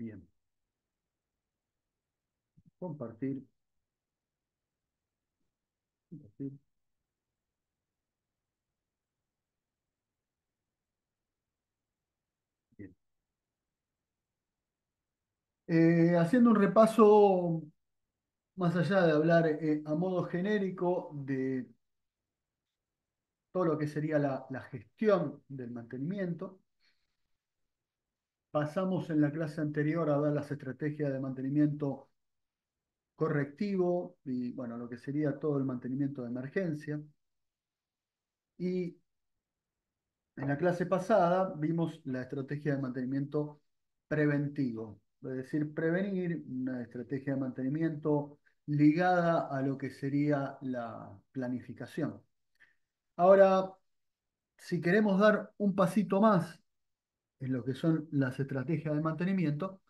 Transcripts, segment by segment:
Bien, compartir, compartir. Bien. Haciendo un repaso, más allá de hablar a modo genérico de todo lo que sería la gestión del mantenimiento, pasamos en la clase anterior a ver las estrategias de mantenimiento correctivo y bueno, lo que sería todo el mantenimiento de emergencia. Y en la clase pasada vimos la estrategia de mantenimiento preventivo, es decir, prevenir una estrategia de mantenimiento ligada a lo que sería la planificación. Ahora, si queremos dar un pasito más en lo que son las estrategias de mantenimiento,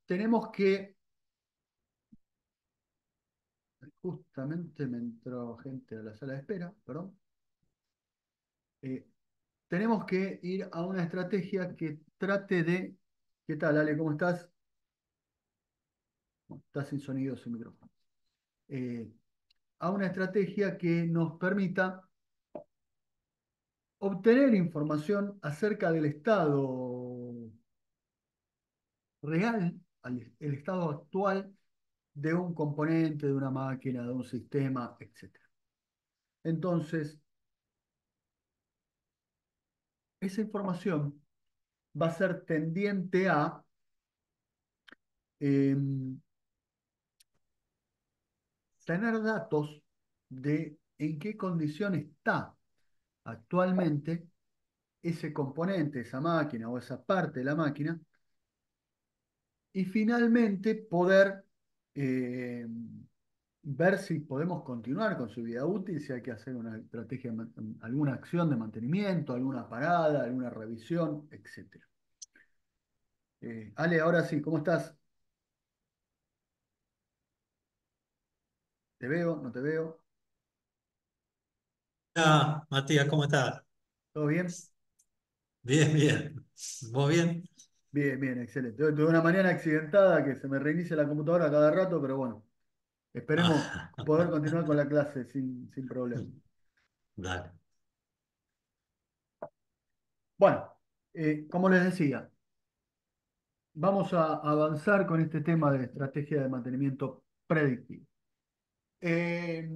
tenemos que, justamente me entró gente a la sala de espera, perdón. Eh, Tenemos que ir a una estrategia que trate de... ¿Qué tal, Ale? ¿Cómo estás? Bueno, está sin sonido su micrófono. Eh, a una estrategia que nos permita obtener información acerca del estado real, el estado actual de un componente, de una máquina, de un sistema, etc. Entonces, esa información va a ser tendiente a eh, tener datos de en qué condición está actualmente ese componente, esa máquina o esa parte de la máquina, y finalmente poder eh, ver si podemos continuar con su vida útil, si hay que hacer una estrategia, alguna acción de mantenimiento, alguna parada, alguna revisión, etc. Ale, ahora sí, ¿cómo estás? ¿Te veo? ¿No te veo? Hola, Matías, ¿cómo estás? ¿Todo bien? Bien, bien. ¿Vos bien? Bien, bien, excelente. Tuve una mañana accidentada que se me reinicia la computadora cada rato, pero bueno, esperemos Ah, poder continuar con la clase sin problema. dale. Bueno, como les decía, vamos a avanzar con este tema de estrategia de mantenimiento predictivo. Eh,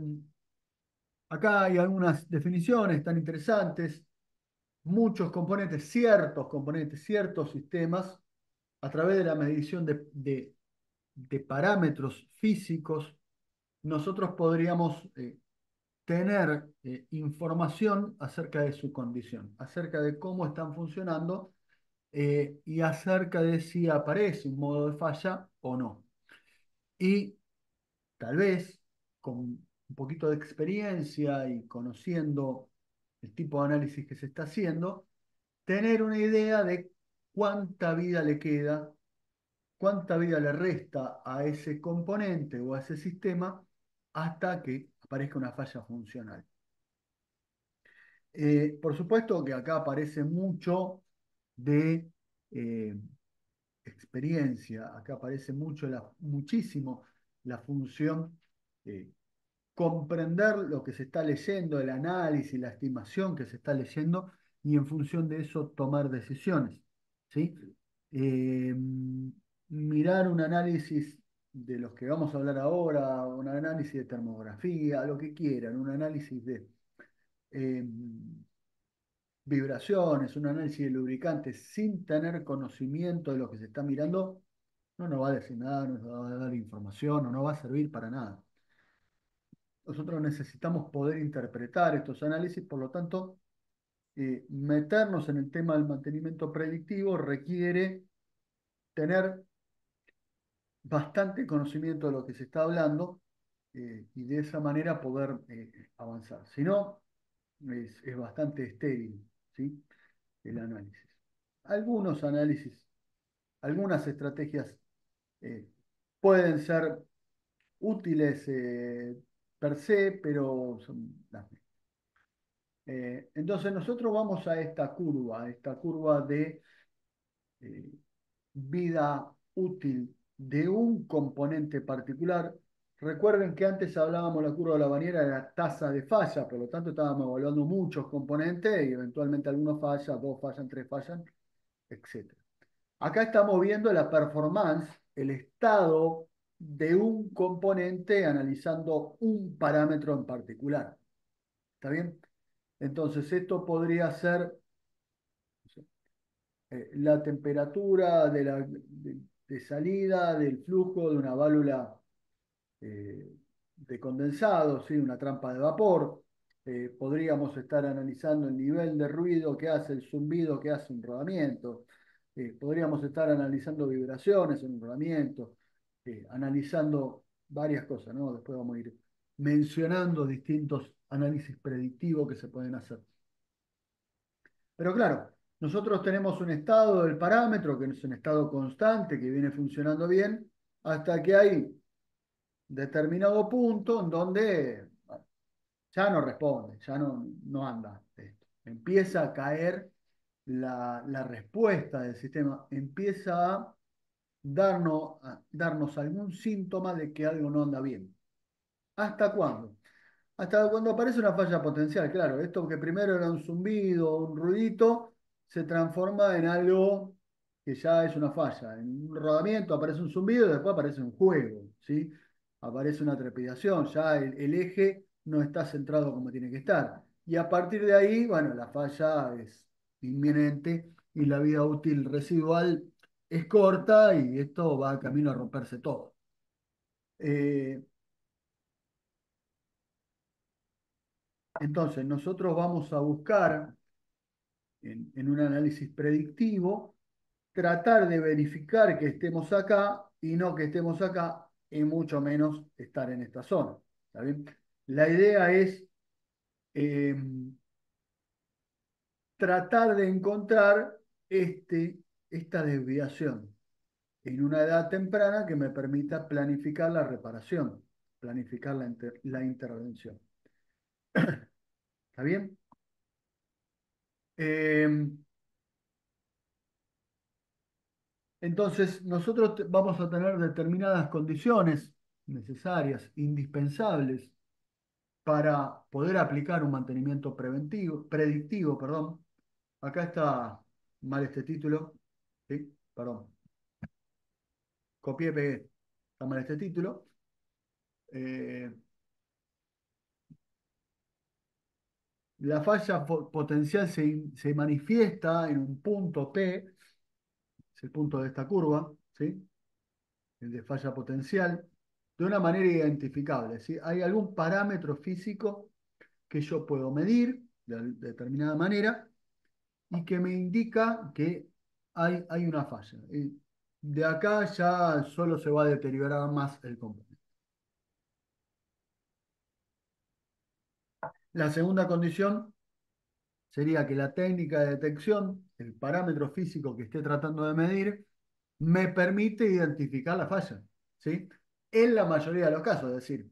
Acá hay algunas definiciones tan interesantes, muchos componentes, ciertos sistemas, a través de la medición de parámetros físicos, nosotros podríamos tener información acerca de su condición, acerca de cómo están funcionando y acerca de si aparece un modo de falla o no. Y tal vez con un poquito de experiencia y conociendo el tipo de análisis que se está haciendo, tener una idea de cuánta vida le queda, cuánta vida le resta a ese componente o a ese sistema hasta que aparezca una falla funcional. Por supuesto que acá aparece mucho de eh, experiencia, acá aparece muchísimo la función eh, comprender lo que se está leyendo, el análisis, la estimación que se está leyendo y en función de eso tomar decisiones. ¿Sí? Eh, Mirar un análisis de los que vamos a hablar ahora, un análisis de termografía, lo que quieran, un análisis de eh, vibraciones, un análisis de lubricantes sin tener conocimiento de lo que se está mirando, no nos va a decir nada, no nos va a dar información, no nos va a servir para nada. Nosotros necesitamos poder interpretar estos análisis, por lo tanto, meternos en el tema del mantenimiento predictivo requiere tener bastante conocimiento de lo que se está hablando y de esa manera poder avanzar. Si no, es bastante estéril, ¿sí? El análisis. Algunos análisis, algunas estrategias eh, pueden ser útiles per se, pero son las entonces nosotros vamos a esta curva de vida útil de un componente particular. Recuerden que antes hablábamos la curva de la bañera de la tasa de falla, por lo tanto estábamos evaluando muchos componentes y eventualmente algunos fallan, dos fallan, tres fallan, etc. Acá estamos viendo la performance, el estado de un componente analizando un parámetro en particular. ¿Está bien? Entonces, esto podría ser la temperatura de salida del flujo de una válvula de condensado, ¿sí? Una trampa de vapor. Podríamos estar analizando el nivel de ruido que hace el zumbido que hace un rodamiento. Podríamos estar analizando vibraciones en un rodamiento, analizando varias cosas, ¿no? Después vamos a ir mencionando distintos análisis predictivos que se pueden hacer. Pero claro, nosotros tenemos un estado del parámetro que es un estado constante, que viene funcionando bien, hasta que hay determinado punto en donde bueno, ya no responde, ya no anda esto. Empieza a caer la respuesta del sistema, empieza a darnos algún síntoma de que algo no anda bien. ¿Hasta cuándo? Hasta cuando aparece una falla potencial, claro, esto que primero era un zumbido, un ruidito, se transforma en algo que ya es una falla. En un rodamiento aparece un zumbido y después aparece un juego, ¿sí? Aparece una trepidación, ya el eje no está centrado como tiene que estar. Y a partir de ahí, bueno, la falla es inminente y la vida útil residual es corta y esto va camino a romperse todo. Eh, entonces, nosotros vamos a buscar en un análisis predictivo, tratar de verificar que estemos acá y no que estemos acá, y mucho menos estar en esta zona. ¿Está bien? La idea es eh, tratar de encontrar esta desviación en una edad temprana que me permita planificar la reparación, planificar la intervención. ¿Está bien? Eh, Entonces, nosotros vamos a tener determinadas condiciones necesarias, indispensables, para poder aplicar un mantenimiento predictivo, perdón. Acá está mal este título, ¿sí? Perdón, copié y pegué. Está mal este título. Eh, la falla potencial se manifiesta en un punto P, es el punto de esta curva, ¿sí? El de falla potencial, de una manera identificable, ¿sí? Hay algún parámetro físico que yo puedo medir de determinada manera y que me indica que hay una falla. Y de acá ya solo se va a deteriorar más el componente. La segunda condición sería que la técnica de detección, el parámetro físico que esté tratando de medir, me permite identificar la falla, ¿sí? En la mayoría de los casos, es decir,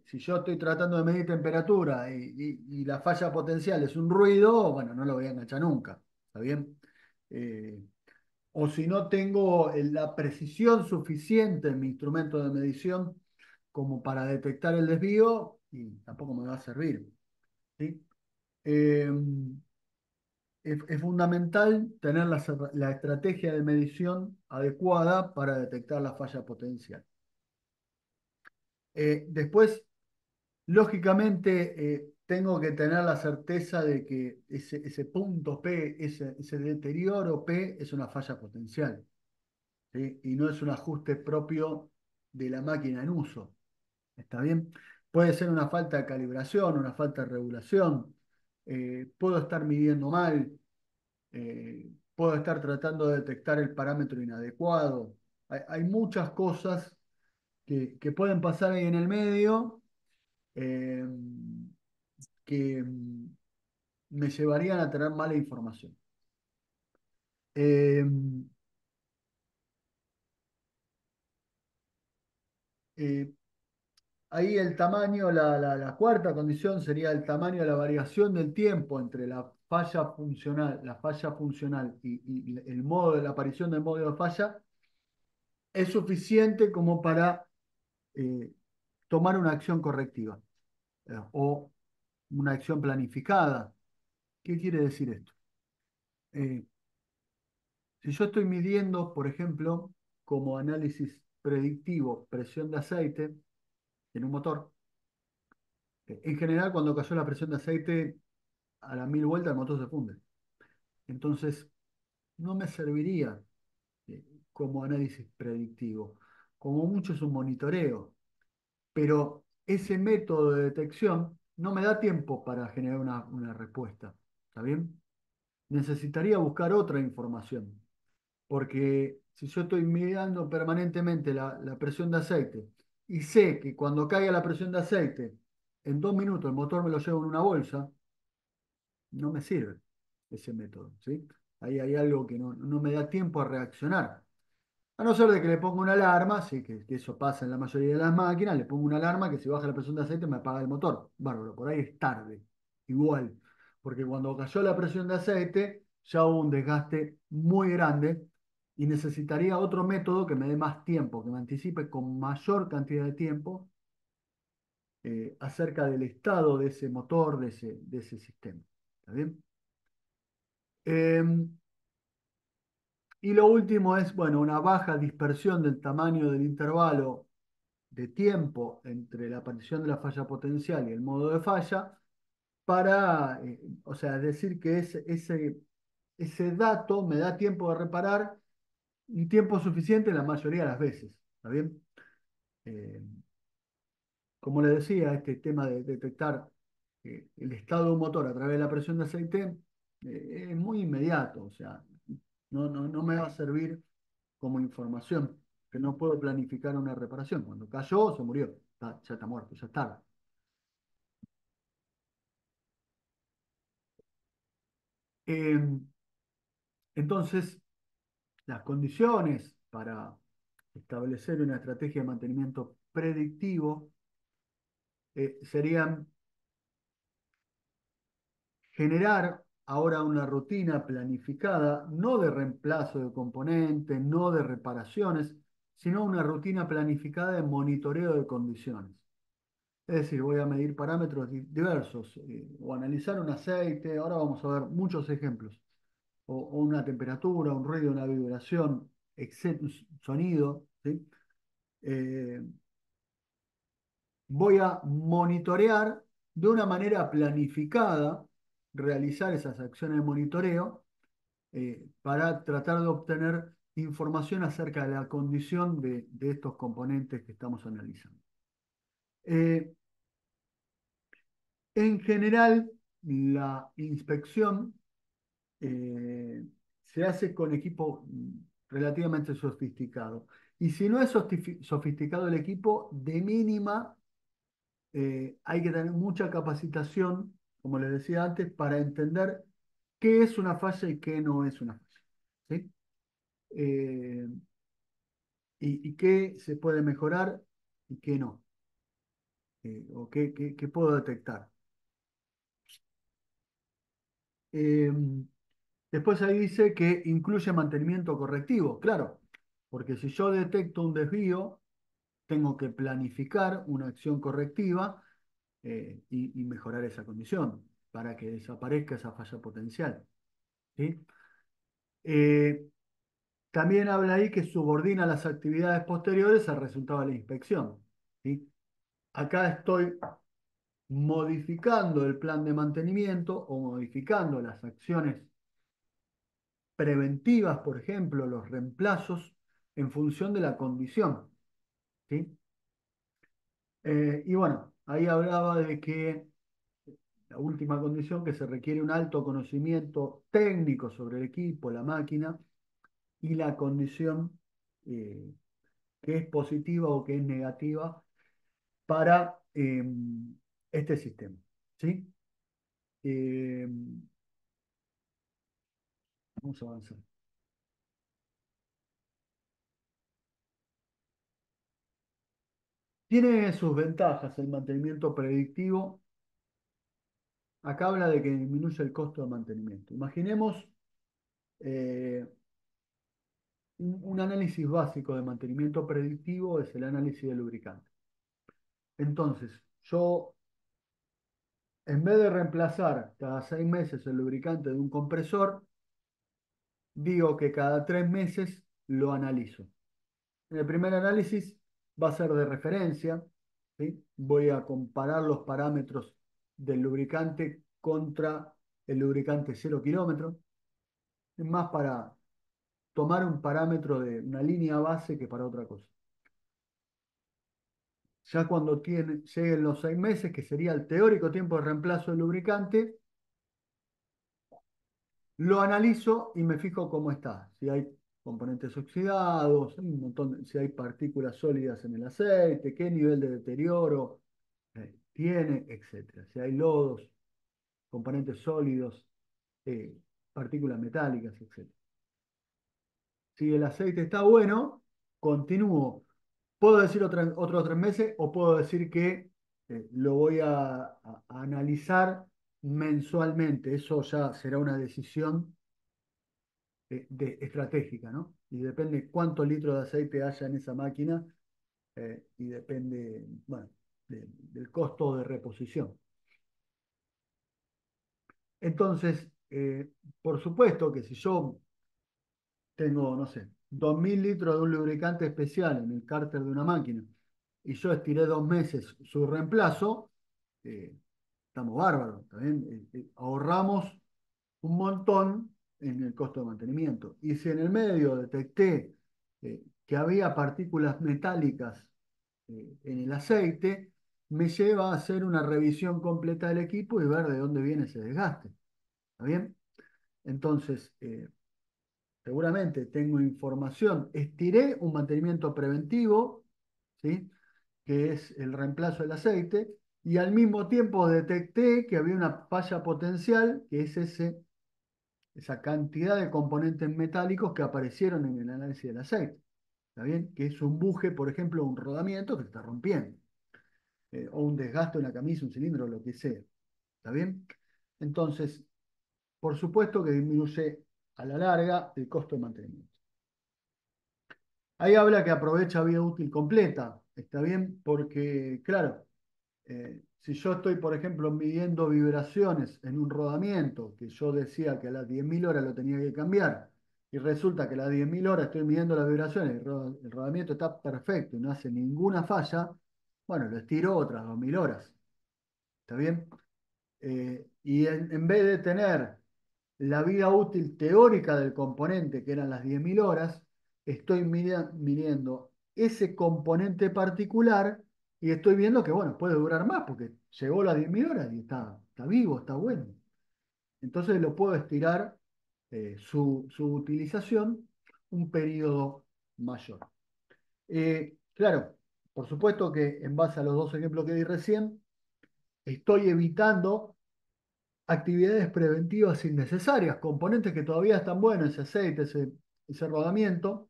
si yo estoy tratando de medir temperatura y la falla potencial es un ruido, bueno, no lo voy a enganchar nunca, ¿está bien? Eh, o si no tengo la precisión suficiente en mi instrumento de medición como para detectar el desvío, y tampoco me va a servir, ¿sí? Eh, es fundamental tener la estrategia de medición adecuada para detectar la falla potencial. Después, lógicamente, tengo que tener la certeza de que ese punto P, ese deterioro P, es una falla potencial, ¿sí? Y no es un ajuste propio de la máquina en uso. ¿Está bien? Puede ser una falta de calibración, una falta de regulación. Puedo estar midiendo mal, puedo estar tratando de detectar el parámetro inadecuado. Hay muchas cosas que pueden pasar ahí en el medio. eh, que me llevarían a tener mala información. Eh, eh, Ahí el tamaño, la cuarta condición sería el tamaño de la variación del tiempo entre la falla funcional y el modo de la aparición del modo de falla es suficiente como para eh, tomar una acción correctiva o una acción planificada. ¿Qué quiere decir esto? Eh, si yo estoy midiendo, por ejemplo, como análisis predictivo presión de aceite en un motor, en general cuando cayó la presión de aceite a las 1000 vueltas el motor se funde. Entonces, no me serviría eh, como análisis predictivo. Como mucho es un monitoreo, pero ese método de detección no me da tiempo para generar una respuesta. ¿Está bien? Necesitaría buscar otra información, porque si yo estoy midiendo permanentemente la presión de aceite y sé que cuando caiga la presión de aceite, en 2 minutos el motor me lo llevo en una bolsa, no me sirve ese método, ¿sí? Ahí hay algo que no me da tiempo a reaccionar. A no ser de que le ponga una alarma, sí, que eso pasa en la mayoría de las máquinas, le pongo una alarma que si baja la presión de aceite me apaga el motor. Bárbaro, por ahí es tarde, igual. Porque cuando cayó la presión de aceite ya hubo un desgaste muy grande y necesitaría otro método que me dé más tiempo, que me anticipe con mayor cantidad de tiempo acerca del estado de ese motor, de ese sistema. ¿Está bien? Em, y lo último es, bueno, una baja dispersión del tamaño del intervalo de tiempo entre la aparición de la falla potencial y el modo de falla para, o sea, decir que ese dato me da tiempo de reparar un tiempo suficiente la mayoría de las veces. ¿Está bien? Eh, como le decía, este tema de detectar el estado de un motor a través de la presión de aceite es muy inmediato, o sea, no me va a servir como información, que no puedo planificar una reparación. Cuando cayó, se murió, ya está muerto, ya está. Eh, entonces, las condiciones para establecer una estrategia de mantenimiento predictivo serían generar ahora una rutina planificada, no de reemplazo de componentes, no de reparaciones, sino una rutina planificada de monitoreo de condiciones. Es decir, voy a medir parámetros diversos o analizar un aceite, ahora vamos a ver muchos ejemplos, o una temperatura, un ruido, una vibración, sonido, ¿sí? Eh, Voy a monitorear de una manera planificada, realizar esas acciones de monitoreo para tratar de obtener información acerca de la condición de estos componentes que estamos analizando. Eh, en general, la inspección eh, se hace con equipo relativamente sofisticado. Y si no es sofisticado el equipo, de mínima hay que tener mucha capacitación, como les decía antes, para entender qué es una falla y qué no es una falla. ¿Sí? Eh, y qué se puede mejorar y qué no, o qué puedo detectar. Eh, Después ahí dice que incluye mantenimiento correctivo, claro, porque si yo detecto un desvío, tengo que planificar una acción correctiva y mejorar esa condición para que desaparezca esa falla potencial. ¿Sí? Eh, También habla ahí que subordina las actividades posteriores al resultado de la inspección. ¿Sí? Acá estoy modificando el plan de mantenimiento o modificando las acciones preventivas, por ejemplo, los reemplazos en función de la condición. ¿Sí? Y bueno, ahí hablaba de que la última condición, que se requiere un alto conocimiento técnico sobre el equipo, la máquina, y la condición que es positiva o que es negativa para este sistema. ¿Sí? Eh, Vamos a avanzar. Tiene sus ventajas el mantenimiento predictivo acá habla de que disminuye el costo de mantenimiento. Imaginemos eh, un análisis básico de mantenimiento predictivo es el análisis de lubricante. Entonces, yo en vez de reemplazar cada 6 meses el lubricante de un compresor, digo que cada 3 meses lo analizo. En el primer análisis va a ser de referencia, ¿sí? Voy a comparar los parámetros del lubricante contra el lubricante 0 kilómetros. Es más para tomar un parámetro de una línea base que para otra cosa. Ya cuando lleguen los 6 meses, que sería el teórico tiempo de reemplazo del lubricante, lo analizo y me fijo cómo está. Si hay componentes oxidados, hay un montón, si hay partículas sólidas en el aceite, qué nivel de deterioro tiene, etcétera. Si hay lodos, componentes sólidos, eh, partículas metálicas, etcétera. Si el aceite está bueno, continúo. Puedo decir otros 3 meses o puedo decir que lo voy a analizar mensualmente. Eso ya será una decisión estratégica, ¿no? Y depende cuántos litros de aceite haya en esa máquina y depende, bueno, del costo de reposición. Entonces, por supuesto que si yo tengo, no sé, 2.000 litros de un lubricante especial en el cárter de una máquina y yo estiré 2 meses su reemplazo, eh, estamos bárbaros, ¿está bien? Ahorramos un montón en el costo de mantenimiento. Y si en el medio detecté que había partículas metálicas en el aceite, me lleva a hacer una revisión completa del equipo y ver de dónde viene ese desgaste. ¿Está bien? Entonces, seguramente tengo información. Estiré un mantenimiento preventivo, ¿sí? Que es el reemplazo del aceite, y al mismo tiempo detecté que había una falla potencial, que es esa cantidad de componentes metálicos que aparecieron en el análisis del aceite. ¿Está bien? Que es un buje, por ejemplo, un rodamiento que se está rompiendo, o un desgaste en la camisa, un cilindro, lo que sea. ¿Está bien? Entonces, por supuesto que disminuye a la larga el costo de mantenimiento. Ahí habla que aprovecha vida útil completa, ¿está bien? Porque, claro, si yo estoy, por ejemplo, midiendo vibraciones en un rodamiento, que yo decía que a las 10.000 horas lo tenía que cambiar, y resulta que a las 10.000 horas estoy midiendo las vibraciones, el rodamiento está perfecto y no hace ninguna falla, bueno, lo estiro otras 2.000 horas, ¿está bien? Y en vez de tener la vida útil teórica del componente, que eran las 10.000 horas, estoy midiendo ese componente particular y estoy viendo que, bueno, puede durar más porque llegó a las 10.000 horas y está vivo, está bueno. Entonces lo puedo estirar su utilización un periodo mayor. Claro, por supuesto que en base a los dos ejemplos que di recién, estoy evitando actividades preventivas innecesarias, componentes que todavía están buenos, ese aceite, ese rodamiento,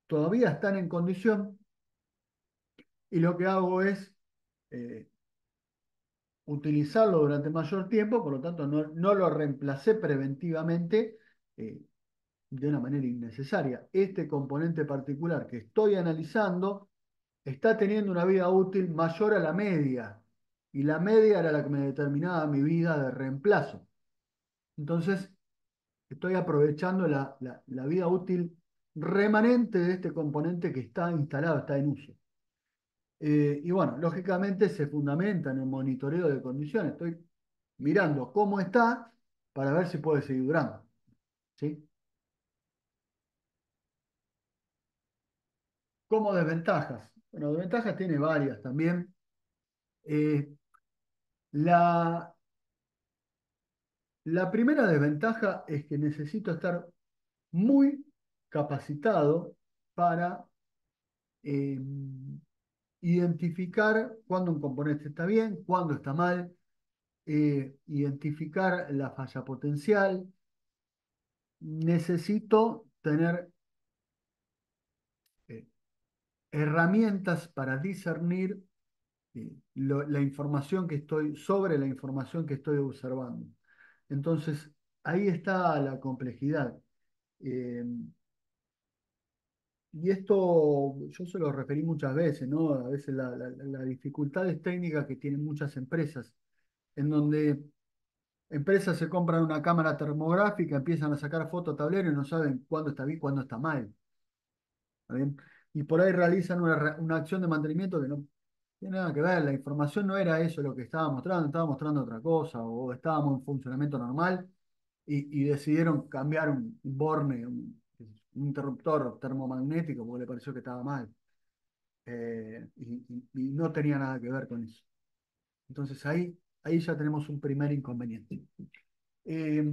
todavía están en condición y lo que hago es eh, utilizarlo durante mayor tiempo, por lo tanto no lo reemplacé preventivamente de una manera innecesaria. Este componente particular que estoy analizando está teniendo una vida útil mayor a la media y la media era la que me determinaba mi vida de reemplazo. Entonces, estoy aprovechando la vida útil remanente de este componente que está instalado, está en uso. Y bueno, lógicamente se fundamenta en el monitoreo de condiciones. Estoy mirando cómo está para ver si puede seguir durando. ¿Sí? Como desventajas. Bueno, desventajas tiene varias también. Eh, la, la primera desventaja es que necesito estar muy capacitado para eh, identificar cuándo un componente está bien, cuándo está mal, identificar la falla potencial. Necesito tener eh, herramientas para discernir la información que estoy, sobre la información que estoy observando. Entonces, ahí está la complejidad. Eh, y esto yo se lo referí muchas veces, ¿no? A veces las dificultades técnicas que tienen muchas empresas, en donde empresas se compran una cámara termográfica, empiezan a sacar fotos a tablero y no saben cuándo está bien, cuándo está mal. ¿Está bien? Y por ahí realizan una acción de mantenimiento que no tiene nada que ver. La información no era eso lo que estaba mostrando otra cosa, o estábamos en funcionamiento normal y decidieron cambiar un borne, un interruptor termomagnético porque le pareció que estaba mal. Y no tenía nada que ver con eso. Entonces ahí ya tenemos un primer inconveniente. Eh,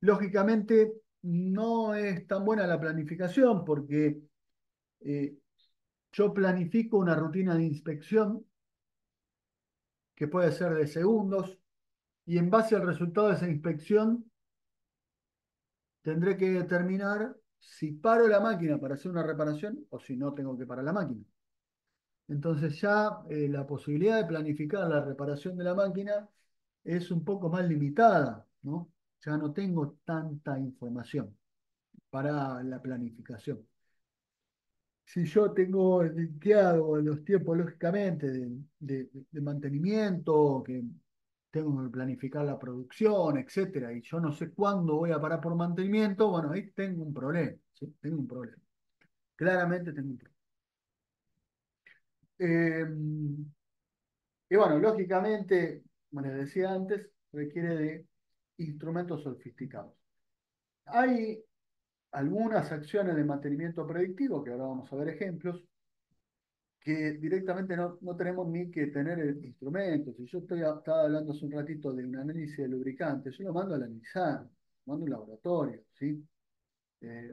Lógicamente, no es tan buena la planificación porque eh, yo planifico una rutina de inspección que puede ser de segundos y en base al resultado de esa inspección tendré que determinar si paro la máquina para hacer una reparación o si no tengo que parar la máquina. Entonces ya la posibilidad de planificar la reparación de la máquina es un poco más limitada, ¿no? Ya no tengo tanta información para la planificación. Si yo tengo linkeado los tiempos, lógicamente, de mantenimiento, que tengo que planificar la producción, etcétera, y yo no sé cuándo voy a parar por mantenimiento, bueno, ahí tengo un problema, ¿sí? Tengo un problema. Claramente tengo un problema. Eh, y bueno, lógicamente, como les decía antes, requiere de instrumentos sofisticados. Hay algunas acciones de mantenimiento predictivo, que ahora vamos a ver ejemplos, que directamente no tenemos ni que tener el instrumento. Si yo estaba hablando hace un ratito de un análisis de lubricantes, yo lo mando a analizar, lo mando a un laboratorio, ¿sí?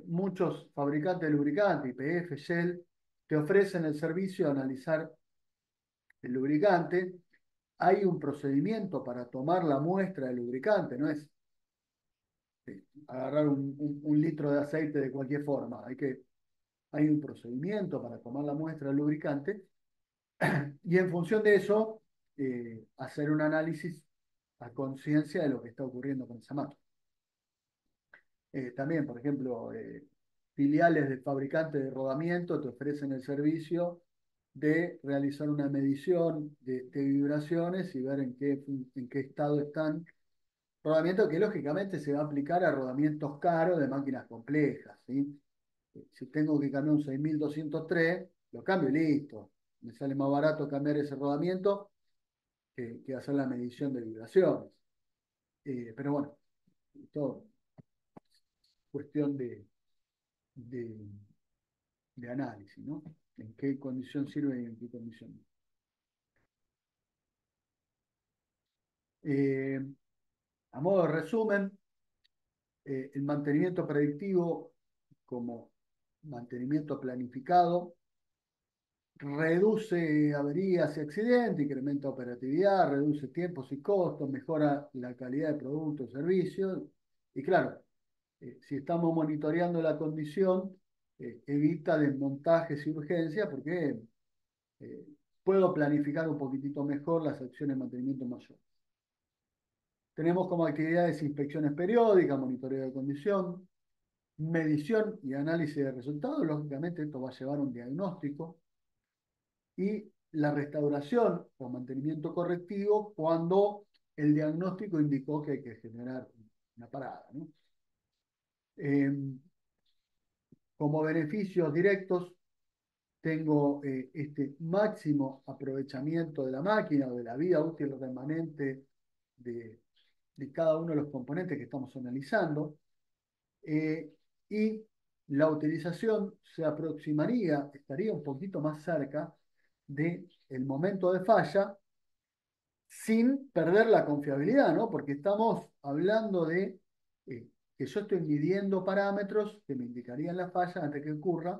Muchos fabricantes de lubricantes, YPF, Shell, te ofrecen el servicio de analizar el lubricante. Hay un procedimiento para tomar la muestra del lubricante, no es agarrar un litro de aceite de cualquier forma. Hay un procedimiento para tomar la muestra del lubricante y en función de eso hacer un análisis a conciencia de lo que está ocurriendo con esa máquina. También, por ejemplo, filiales de fabricantes de rodamiento te ofrecen el servicio de realizar una medición de vibraciones y ver en qué estado están. Rodamiento que lógicamente se va a aplicar a rodamientos caros de máquinas complejas, ¿sí? Si tengo que cambiar un 6203, lo cambio y listo. Me sale más barato cambiar ese rodamiento que hacer la medición de vibraciones. Pero bueno, todo cuestión de, de análisis, ¿no? En qué condición sirve y en qué condición no. Eh, a modo de resumen, el mantenimiento predictivo como mantenimiento planificado reduce averías y accidentes, incrementa operatividad, reduce tiempos y costos, mejora la calidad de productos y servicios. Y claro, si estamos monitoreando la condición, evita desmontajes y urgencias porque eh, puedo planificar un poquitito mejor las acciones de mantenimiento mayor. Tenemos como actividades inspecciones periódicas, monitoreo de condición, medición y análisis de resultados. Lógicamente esto va a llevar a un diagnóstico y la restauración o mantenimiento correctivo cuando el diagnóstico indicó que hay que generar una parada, ¿no? Eh, Como beneficios directos tengo este máximo aprovechamiento de la máquina o de la vida útil remanente de, de cada uno de los componentes que estamos analizando. eh, y la utilización se aproximaría, estaría un poquito más cerca del momento de falla sin perder la confiabilidad, ¿no? Porque estamos hablando de que yo estoy midiendo parámetros que me indicarían la falla antes que ocurra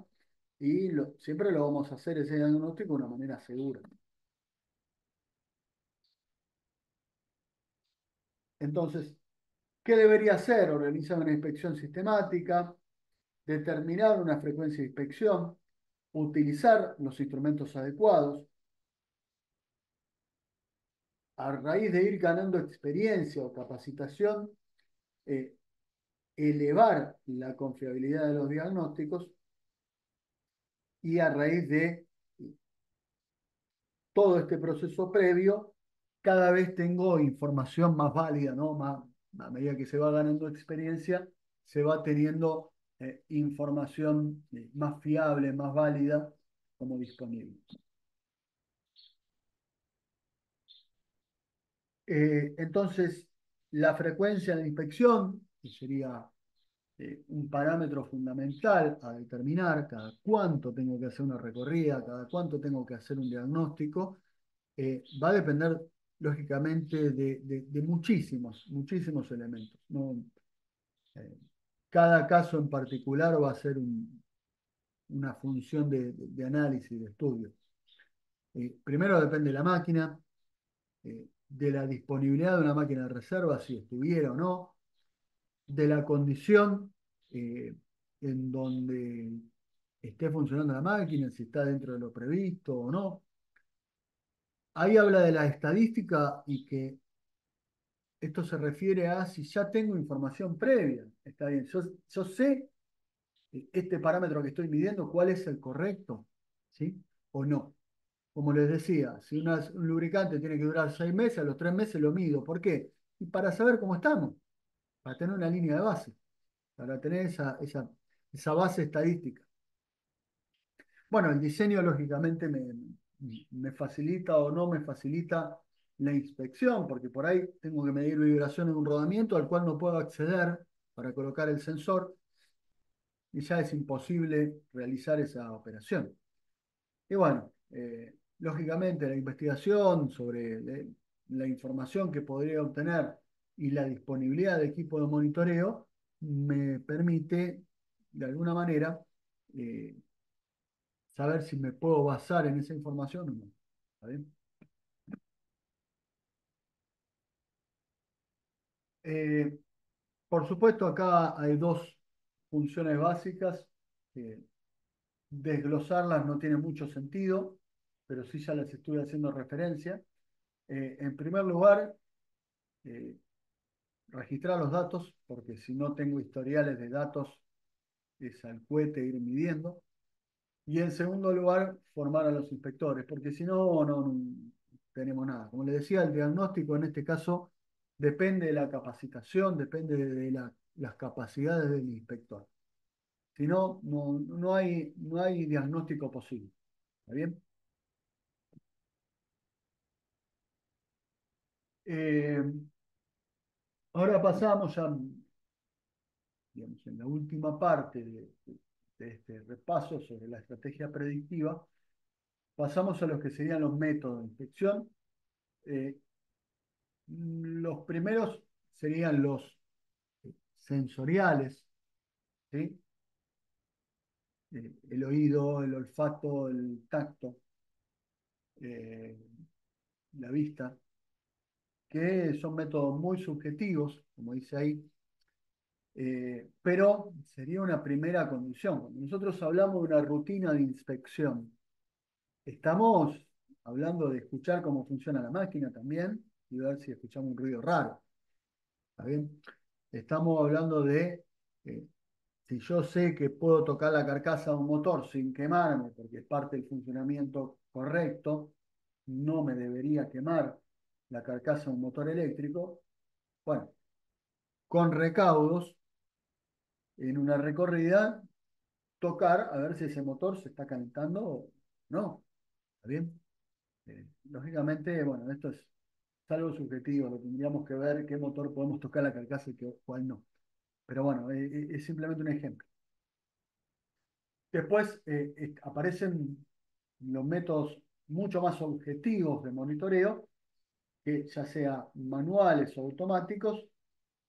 y siempre lo vamos a hacer ese diagnóstico de una manera segura. Entonces, ¿qué debería hacer? Organizar una inspección sistemática, determinar una frecuencia de inspección, utilizar los instrumentos adecuados, a raíz de ir ganando experiencia o capacitación, eh, elevar la confiabilidad de los diagnósticos y a raíz de todo este proceso previo, cada vez tengo información más válida, ¿no? A medida que se va ganando experiencia, se va teniendo información más fiable, más válida como disponible. Entonces, la frecuencia de inspección, que sería un parámetro fundamental a determinar cada cuánto tengo que hacer una recorrida, cada cuánto tengo que hacer un diagnóstico, va a depender lógicamente de muchísimos elementos, ¿no? Eh, Cada caso en particular va a ser una función de análisis, de estudio. Primero depende de la máquina, de la disponibilidad de una máquina de reserva, si estuviera o no, de la condición en donde esté funcionando la máquina, si está dentro de lo previsto o no. Ahí habla de la estadística y que esto se refiere a si ya tengo información previa. Está bien, yo sé este parámetro que estoy midiendo, cuál es el correcto, ¿sí? O no. Como les decía, si un lubricante tiene que durar 6 meses, a los 3 meses lo mido. ¿Por qué? Y para saber cómo estamos, para tener una línea de base, para tener esa base estadística. Bueno, el diseño lógicamente me facilita o no me facilita la inspección, porque por ahí tengo que medir vibración en un rodamiento al cual no puedo acceder para colocar el sensor y ya es imposible realizar esa operación. Y bueno, lógicamente la investigación sobre la información que podría obtener y la disponibilidad de equipo de monitoreo me permite, de alguna manera, eh, saber si me puedo basar en esa información o no. ¿Está bien? Eh, por supuesto, acá hay dos funciones básicas. que Desglosarlas no tiene mucho sentido, pero sí ya las estuve haciendo referencia. En primer lugar, eh, registrar los datos, porque si no tengo historiales de datos, es al cohete ir midiendo. Y en segundo lugar, formar a los inspectores, porque si no, no tenemos nada. Como les decía, el diagnóstico en este caso depende de la capacitación, depende de las capacidades del inspector. Si no, no hay diagnóstico posible. ¿Está bien? Eh, Ahora pasamos ya, digamos, en la última parte de este repaso sobre la estrategia predictiva, pasamos a los que serían los métodos de inspección. Eh, los primeros serían los sensoriales, ¿sí? El oído, el olfato, el tacto, eh, la vista, que son métodos muy subjetivos, como dice ahí, pero sería una primera condición. Cuando nosotros hablamos de una rutina de inspección, estamos hablando de escuchar cómo funciona la máquina también y ver si escuchamos un ruido raro. ¿Está bien? Estamos hablando de eh, si yo sé que puedo tocar la carcasa de un motor sin quemarme, porque es parte del funcionamiento correcto, no me debería quemar la carcasa de un motor eléctrico. Bueno, con recaudos, en una recorrida, tocar a ver si ese motor se está calentando o no. ¿Está bien? Lógicamente, bueno, esto es algo subjetivo, lo tendríamos que ver qué motor podemos tocar la carcasa y cuál no. Pero bueno, es simplemente un ejemplo. Después aparecen los métodos mucho más objetivos de monitoreo, que ya sea manuales o automáticos,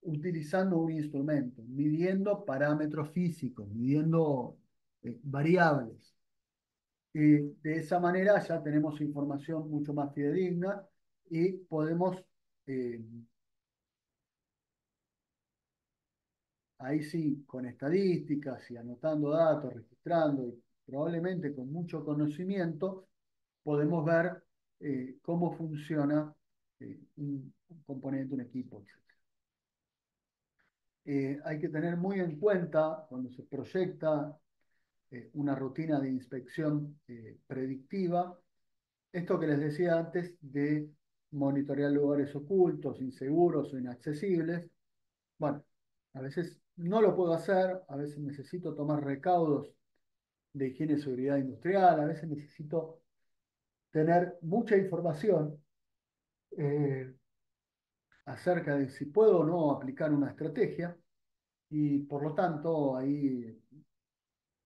utilizando un instrumento, midiendo parámetros físicos, midiendo variables. Y de esa manera ya tenemos información mucho más fidedigna y podemos eh, ahí sí, con estadísticas y anotando datos, registrando y probablemente con mucho conocimiento, podemos ver cómo funciona un componente, un equipo, etc. Hay que tener muy en cuenta cuando se proyecta una rutina de inspección predictiva, esto que les decía antes de monitorear lugares ocultos, inseguros o inaccesibles. Bueno, a veces no lo puedo hacer, a veces necesito tomar recaudos de higiene y seguridad industrial, a veces necesito tener mucha información eh, acerca de si puedo o no aplicar una estrategia y por lo tanto ahí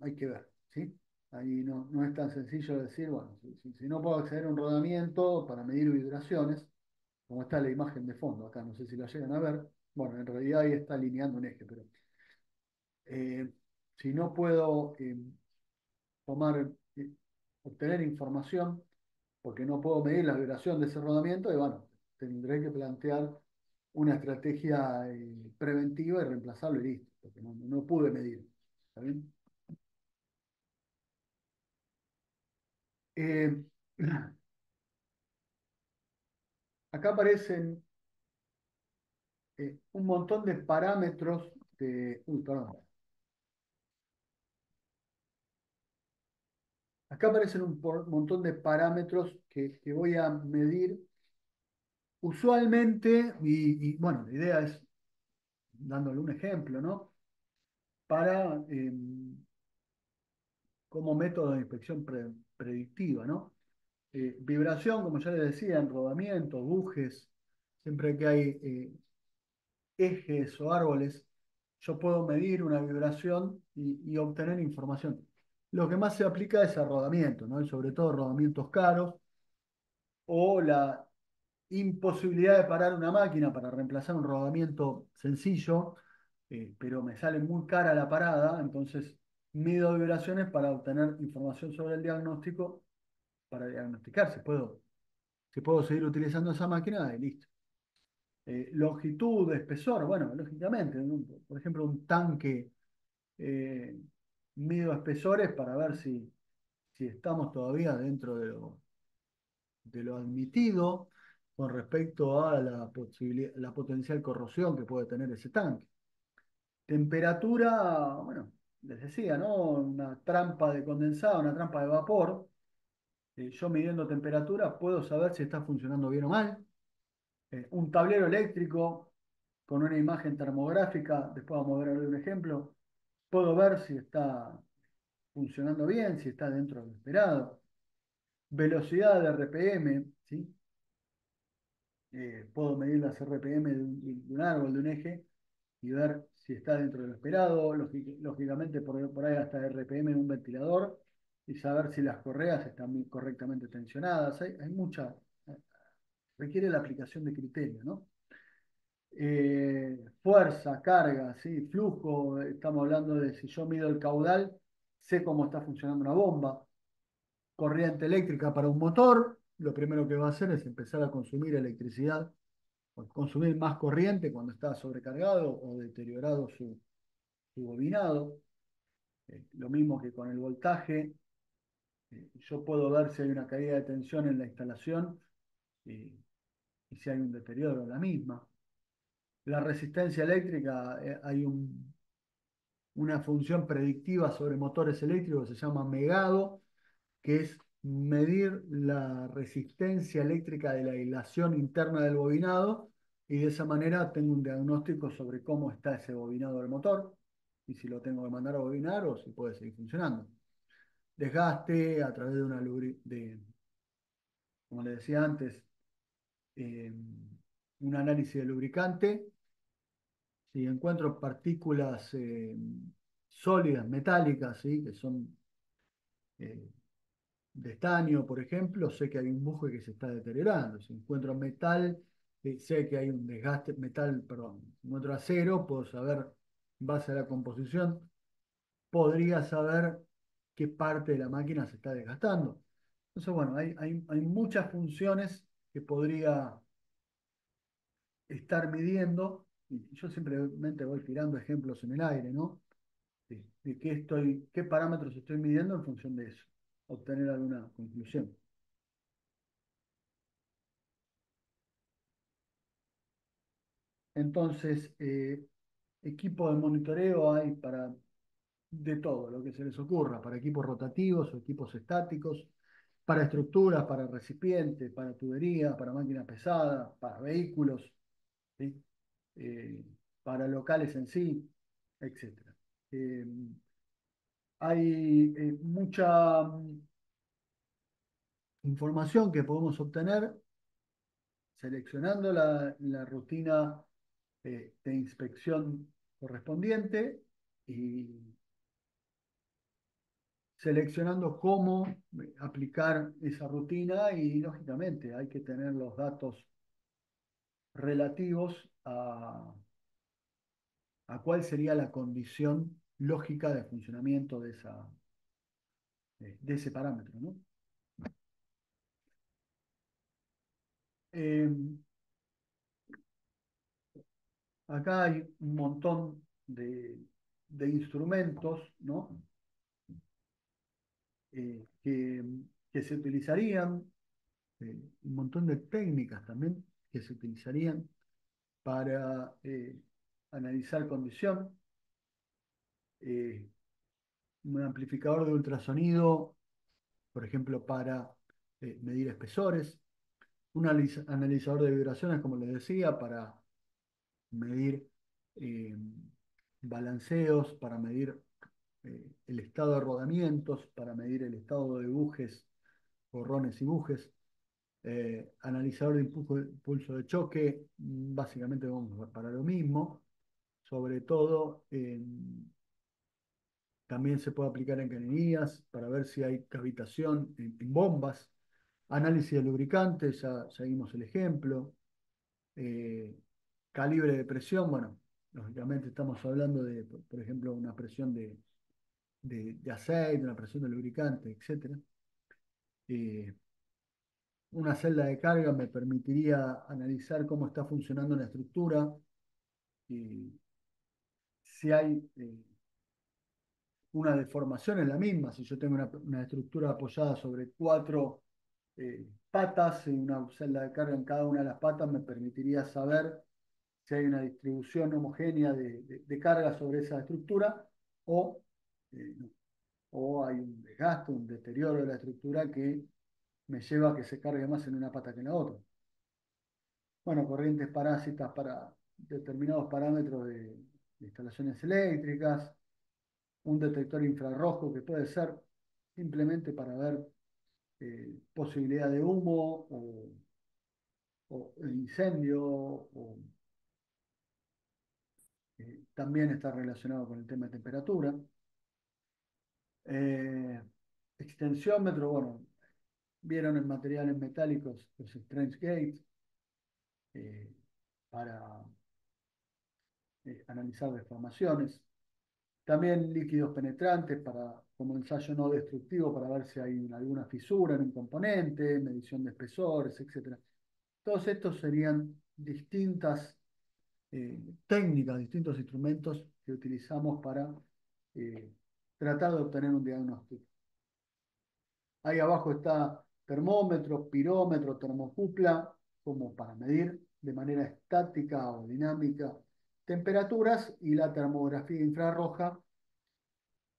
hay que ver, ¿sí? Ahí no es tan sencillo decir, bueno, si no puedo acceder a un rodamiento para medir vibraciones, como está la imagen de fondo acá, no sé si la llegan a ver, bueno, en realidad ahí está alineando un eje, pero eh, si no puedo tomar, eh, obtener información, porque no puedo medir la vibración de ese rodamiento, y bueno, tendré que plantear una estrategia preventiva y reemplazarlo y listo, porque no pude medir. ¿Está bien? Eh, acá aparecen un montón de parámetros de... Uy, perdón. Acá aparecen un montón de parámetros que voy a medir usualmente, bueno, la idea es dándole un ejemplo, ¿no? Para, como método de inspección predictiva, ¿no? Vibración, como ya les decía, en rodamientos, bujes, siempre que hay ejes o árboles, yo puedo medir una vibración y obtener información. Lo que más se aplica es a rodamientos, ¿no? Y sobre todo rodamientos caros o la imposibilidad de parar una máquina para reemplazar un rodamiento sencillo, pero me sale muy cara la parada, entonces mido vibraciones para obtener información sobre el diagnóstico, para diagnosticar si puedo seguir utilizando esa máquina, y listo. Longitud, espesor, bueno, lógicamente, ¿no? Por ejemplo, un tanque, eh, mido espesores para ver si estamos todavía dentro de lo admitido con respecto a la potencial corrosión que puede tener ese tanque. Temperatura, bueno, les decía, ¿no? Una trampa de condensado, una trampa de vapor. Yo midiendo temperatura puedo saber si está funcionando bien o mal. Un tablero eléctrico con una imagen termográfica, después vamos a ver un ejemplo, puedo ver si está funcionando bien, si está dentro de lo esperado. Velocidad de RPM, ¿sí? Puedo medir las RPM de un árbol, de un eje, y ver si está dentro de lo esperado, lógicamente por ahí hasta RPM en un ventilador, y saber si las correas están correctamente tensionadas. Hay mucha, requiere la aplicación de criterio, ¿no? Fuerza, carga, ¿sí? Flujo, estamos hablando de si yo mido el caudal, sé cómo está funcionando una bomba. Corriente eléctrica para un motor, lo primero que va a hacer es empezar a consumir electricidad, o consumir más corriente cuando está sobrecargado o deteriorado su bobinado. Lo mismo que con el voltaje, yo puedo ver si hay una caída de tensión en la instalación eh, y si hay un deterioro en la misma. La resistencia eléctrica, hay una función predictiva sobre motores eléctricos que se llama megado, que es medir la resistencia eléctrica de la aislación interna del bobinado y de esa manera tengo un diagnóstico sobre cómo está ese bobinado del motor y si lo tengo que mandar a bobinar o si puede seguir funcionando. Desgaste a través de como le decía antes, eh, un análisis de lubricante. Si encuentro partículas sólidas, metálicas, ¿sí? Que son eh, de estaño, por ejemplo, sé que hay un buje que se está deteriorando. Si encuentro metal, sé que hay un desgaste, metal, perdón, si encuentro acero, puedo saber, en base a la composición, podría saber qué parte de la máquina se está desgastando. Entonces, bueno, hay muchas funciones que podría estar midiendo, y yo simplemente voy tirando ejemplos en el aire, ¿no? De qué parámetros estoy midiendo en función de eso, obtener alguna conclusión. Entonces, equipo de monitoreo hay para de todo lo que se les ocurra, para equipos rotativos o equipos estáticos, para estructuras, para recipientes, para tuberías, para máquinas pesadas, para vehículos, ¿sí? Eh, para locales en sí, etcétera. Eh, hay mucha información que podemos obtener seleccionando la rutina de inspección correspondiente y seleccionando cómo aplicar esa rutina y lógicamente hay que tener los datos relativos a cuál sería la condición lógica de funcionamiento de ese parámetro, ¿no? Eh, Acá hay un montón de instrumentos, ¿no? Que se utilizarían, un montón de técnicas también que se utilizarían para analizar condición, eh, un amplificador de ultrasonido, por ejemplo, para medir espesores, un analizador de vibraciones, como les decía, para medir eh, balanceos, para medir el estado de rodamientos, para medir el estado de bujes, borrones y bujes. Analizador de impulso de choque, básicamente vamos para lo mismo, sobre todo también se puede aplicar en cañerías para ver si hay cavitación en bombas. Análisis de lubricantes, ya vimos el ejemplo. Eh, Calibre de presión, bueno, lógicamente estamos hablando de, por ejemplo, una presión de aceite, una presión de lubricante, etcétera. Eh, una celda de carga me permitiría analizar cómo está funcionando la estructura y si hay una deformación en la misma. Si yo tengo una estructura apoyada sobre cuatro patas y una celda de carga en cada una de las patas, me permitiría saber si hay una distribución homogénea de carga sobre esa estructura o, no, o hay un desgaste, un deterioro de la estructura que me lleva a que se cargue más en una pata que en la otra. Bueno, corrientes parásitas para determinados parámetros de instalaciones eléctricas, un detector infrarrojo que puede ser simplemente para ver posibilidad de humo o incendio, o también está relacionado con el tema de temperatura. Eh, Extensiómetro, bueno, vieron en materiales metálicos los Strange Gates eh, para analizar deformaciones. También líquidos penetrantes para, como ensayo no destructivo para ver si hay alguna fisura en un componente, medición de espesores, etcétera. Todos estos serían distintas técnicas, distintos instrumentos que utilizamos para eh, tratar de obtener un diagnóstico. Ahí abajo está termómetro, pirómetro, termocupla, como para medir de manera estática o dinámica temperaturas, y la termografía infrarroja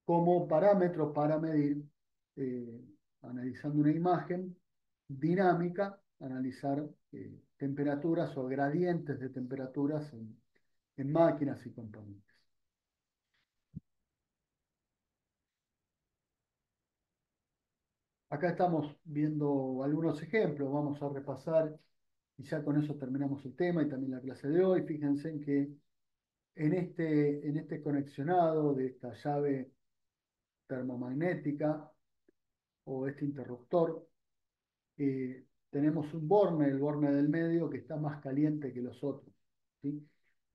como parámetro para medir, eh, analizando una imagen dinámica, analizar temperaturas o gradientes de temperaturas en máquinas y componentes. Acá estamos viendo algunos ejemplos, vamos a repasar y ya con eso terminamos el tema y también la clase de hoy. Fíjense en que en este conexionado de esta llave termomagnética o este interruptor, tenemos un borne, el borne del medio, que está más caliente que los otros, ¿sí?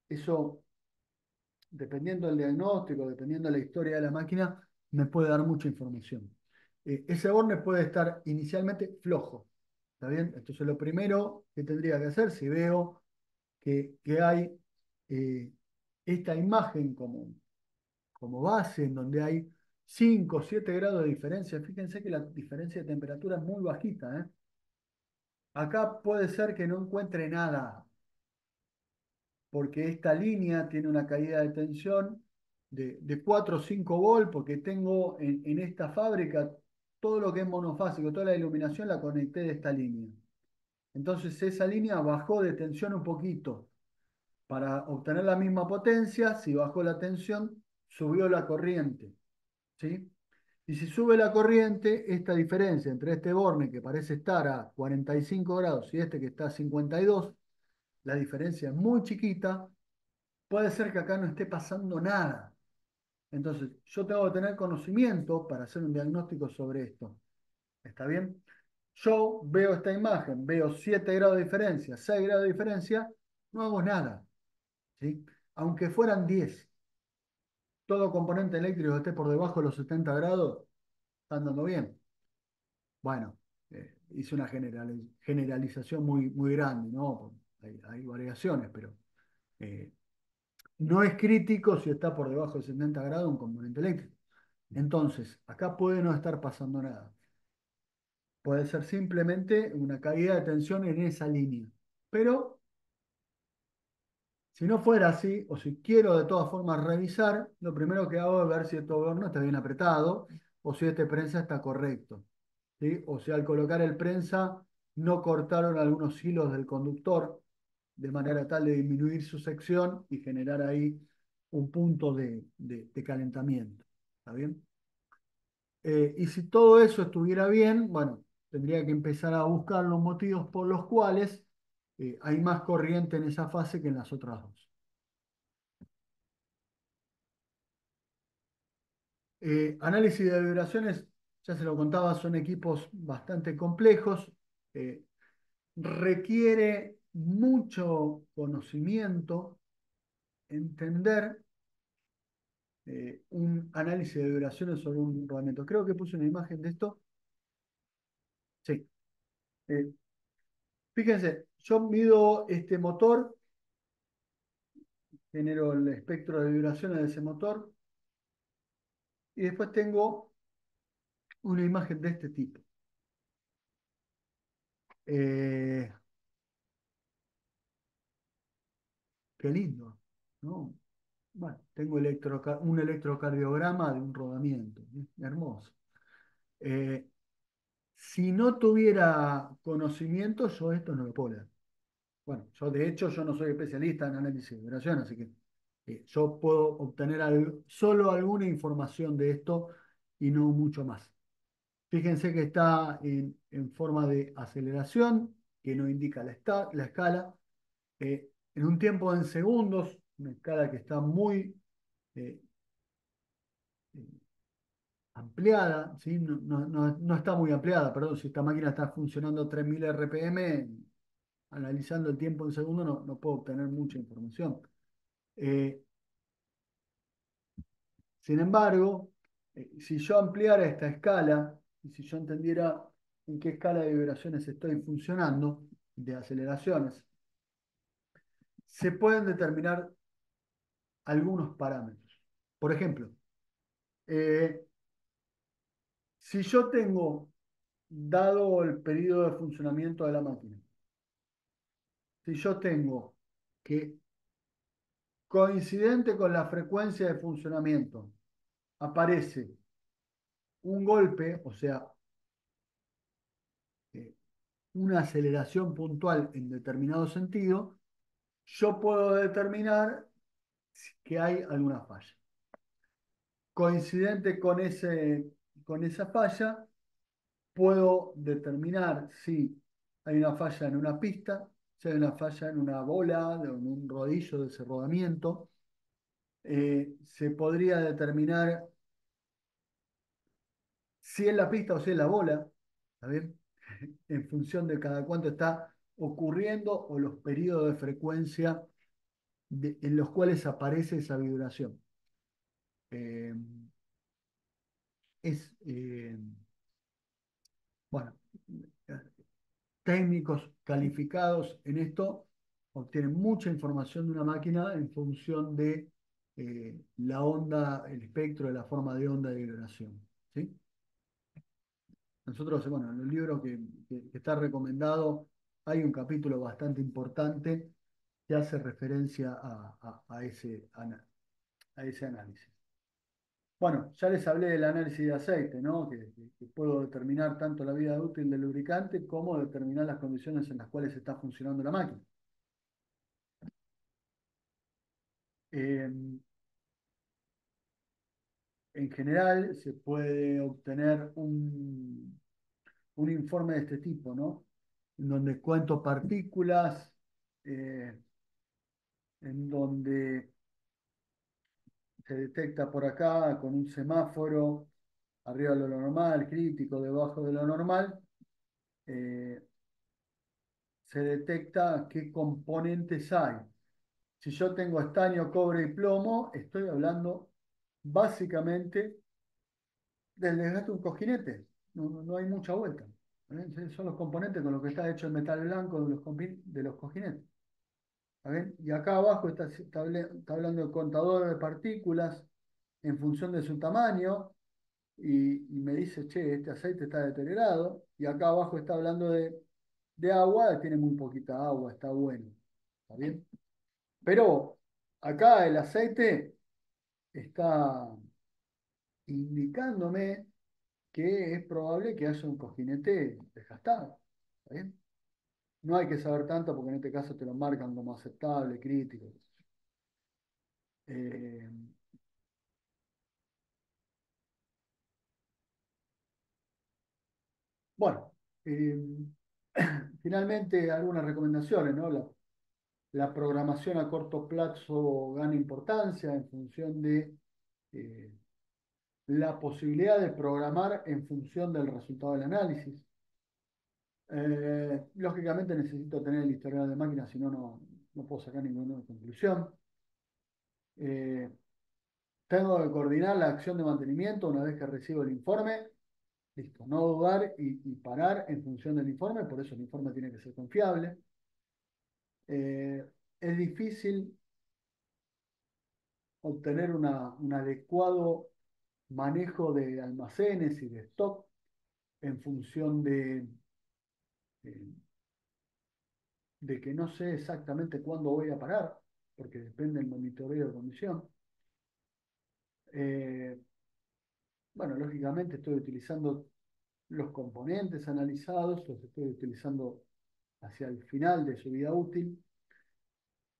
Eso, dependiendo del diagnóstico, dependiendo de la historia de la máquina, me puede dar mucha información. Ese borne puede estar inicialmente flojo, ¿está bien? Entonces lo primero que tendría que hacer, si veo que hay eh, esta imagen como base, en donde hay 5 o 7 grados de diferencia, fíjense que la diferencia de temperatura es muy bajita, ¿eh? Acá puede ser que no encuentre nada, porque esta línea tiene una caída de tensión de 4 o 5 volts, porque tengo en esta fábrica todo lo que es monofásico, toda la iluminación la conecté de esta línea. Entonces esa línea bajó de tensión un poquito. Para obtener la misma potencia, si bajó la tensión, subió la corriente. ¿Sí? Y si sube la corriente, esta diferencia entre este borne que parece estar a 45 grados y este que está a 52, la diferencia es muy chiquita, puede ser que acá no esté pasando nada. Entonces, yo tengo que tener conocimiento para hacer un diagnóstico sobre esto. ¿Está bien? Yo veo esta imagen, veo 7 grados de diferencia, 6 grados de diferencia, no hago nada. ¿Sí? Aunque fueran 10, todo componente eléctrico que esté por debajo de los 70 grados, está andando bien. Bueno, hice una generalización muy, muy grande, ¿no? Hay variaciones, pero eh, no es crítico si está por debajo de 70 grados un componente eléctrico. Entonces, acá puede no estar pasando nada. Puede ser simplemente una caída de tensión en esa línea. Pero si no fuera así, o si quiero de todas formas revisar, lo primero que hago es ver si este horno está bien apretado o si este prensa está correcto. ¿Sí? O si al colocar el prensa no cortaron algunos hilos del conductor de manera tal de disminuir su sección y generar ahí un punto de calentamiento. ¿Está bien? Y si todo eso estuviera bien, bueno, tendría que empezar a buscar los motivos por los cuales hay más corriente en esa fase que en las otras dos. Análisis de vibraciones, ya se lo contaba, son equipos bastante complejos. eh, Requiere mucho conocimiento, entender un análisis de vibraciones sobre un rodamiento. Creo que puse una imagen de esto. Sí. Eh, Fíjense, yo mido este motor, genero el espectro de vibraciones de ese motor y después tengo una imagen de este tipo. Eh, Qué lindo, ¿no? Bueno, tengo un electrocardiograma de un rodamiento, ¿sí? Hermoso. Eh, si no tuviera conocimiento, yo esto no lo puedo leer. Bueno, yo de hecho yo no soy especialista en análisis de vibración, así que yo puedo obtener solo alguna información de esto y no mucho más. Fíjense que está en forma de aceleración, que no indica la escala, en un tiempo en segundos, una escala que está muy eh, ampliada, ¿sí? No está muy ampliada, perdón, si esta máquina está funcionando a 3000 RPM, analizando el tiempo en segundos no puedo obtener mucha información. Eh, Sin embargo, si yo ampliara esta escala y si yo entendiera en qué escala de vibraciones estoy funcionando, de aceleraciones, se pueden determinar algunos parámetros. Por ejemplo, eh, si yo tengo, dado el periodo de funcionamiento de la máquina, si yo tengo que coincidente con la frecuencia de funcionamiento aparece un golpe, o sea, eh, una aceleración puntual en determinado sentido, yo puedo determinar que hay alguna falla. Coincidente con esa falla, puedo determinar si hay una falla en una pista, si hay una falla en una bola, en un rodillo de ese rodamiento. Se podría determinar si es la pista o si es la bola, ¿está bien? En función de cada cuánto está ocurriendo o los periodos de frecuencia en los cuales aparece esa vibración. Eh, bueno, técnicos calificados en esto obtienen mucha información de una máquina en función de la onda, el espectro de la forma de onda de vibración. ¿Sí? Nosotros, bueno, en el libro que está recomendado hay un capítulo bastante importante que hace referencia a ese análisis. Bueno, ya les hablé del análisis de aceite, ¿no? Que puedo determinar tanto la vida útil del lubricante como determinar las condiciones en las cuales está funcionando la máquina. Eh, en general, se puede obtener un informe de este tipo, ¿no? En donde cuento partículas, eh, en donde se detecta por acá con un semáforo, arriba de lo normal, crítico, debajo de lo normal, eh, se detecta qué componentes hay. Si yo tengo estaño, cobre y plomo, estoy hablando básicamente del desgaste de un cojinete. No hay mucha vuelta. Son los componentes con los que está hecho el metal blanco de los cojinetes. ¿Está bien? Y acá abajo está hablando del contador de partículas en función de su tamaño y me dice, che, este aceite está deteriorado. Y acá abajo está hablando de agua, tiene muy poquita agua, está bueno. ¿Está bien? Pero acá el aceite está indicándome que es probable que haya un cojinete desgastado. ¿Está bien? No hay que saber tanto porque en este caso te lo marcan como aceptable, crítico. Eh, bueno, eh, finalmente algunas recomendaciones, ¿no? La programación a corto plazo gana importancia en función de eh, la posibilidad de programar en función del resultado del análisis. Lógicamente necesito tener el historial de máquina, si no, no puedo sacar ninguna conclusión. Eh, Tengo que coordinar la acción de mantenimiento una vez que recibo el informe. Listo, no dudar y parar en función del informe, por eso el informe tiene que ser confiable. Eh, es difícil obtener un adecuado manejo de almacenes y de stock en función eh, de que no sé exactamente cuándo voy a parar, porque depende del monitoreo de condición. Eh, bueno, lógicamente estoy utilizando los componentes analizados, los estoy utilizando hacia el final de su vida útil.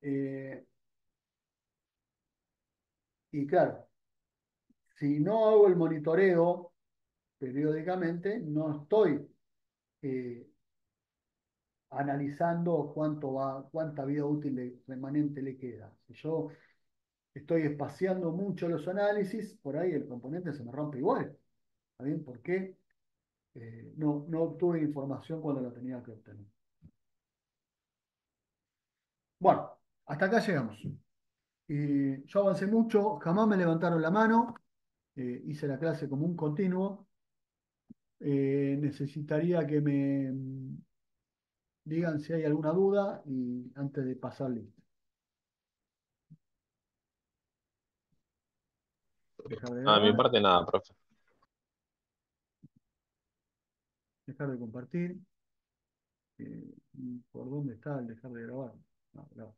Eh, y claro, si no hago el monitoreo periódicamente, no estoy eh, analizando cuánta vida útil remanente le queda. Si yo estoy espaciando mucho los análisis, por ahí el componente se me rompe igual. ¿Está bien? Porque no obtuve información cuando la tenía que obtener. Bueno, hasta acá llegamos. Yo avancé mucho, jamás me levantaron la mano, hice la clase como un continuo. Necesitaría que me digan si hay alguna duda y antes de pasar lista. Dejar de Ah, de mi grabar, parte nada, profe. dejar de compartir. ¿Por dónde está el dejar de grabar? No, graba.